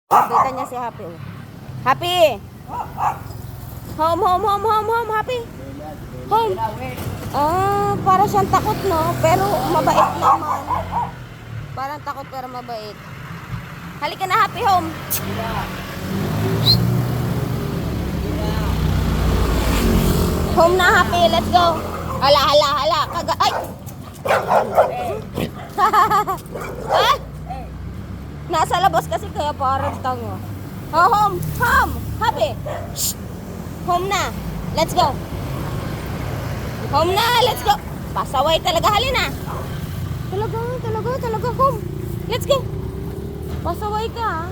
Kita niya si Happy. Oh. Happy! Home, home, home, home, home, Happy. Home. Para siyang takot, no? Pero mabait naman. Parang takot pero mabait. Halika na, Happy, home. Home na, Happy. Let's go. Hala, hala, hala. Ay! Ah! Nasa labas kasi kaya parang tango. Oh, home! Home! Happy! Shh! Home na! Let's go! Home na! Let's go! Pasaway talaga. Halina! Talaga. Home! Let's go! Pasaway ka, ha?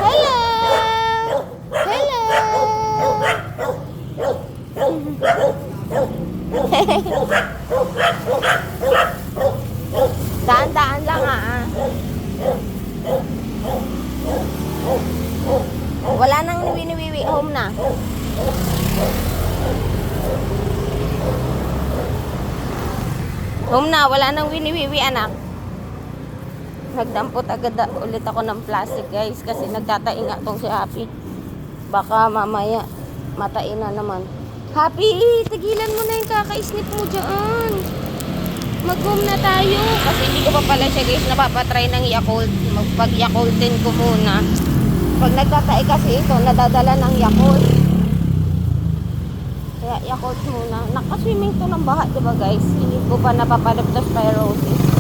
Hello! Hello! Daan-daan lang, ha? Wala nang winiwiwi. Home na. Home na. Wala nang winiwiwi, anak. Nagdampot agad ulit ako ng plastic, guys, kasi nagtatainga tong si Happy. Baka mamaya matain na naman. Happy, tigilan mo na yung kakaisnip mo dyan. Mag-home na tayo. Kasi hindi ko pa pala siya, guys, napapatry ng Yakult. Magpag-Yakultin ko muna. Pag nagtatae kasi ito, nadadala ng Yakult. Kaya Yakult muna. Nakaswimming to ng baha, diba, guys? Hindi ko pa napapaleptospirosis.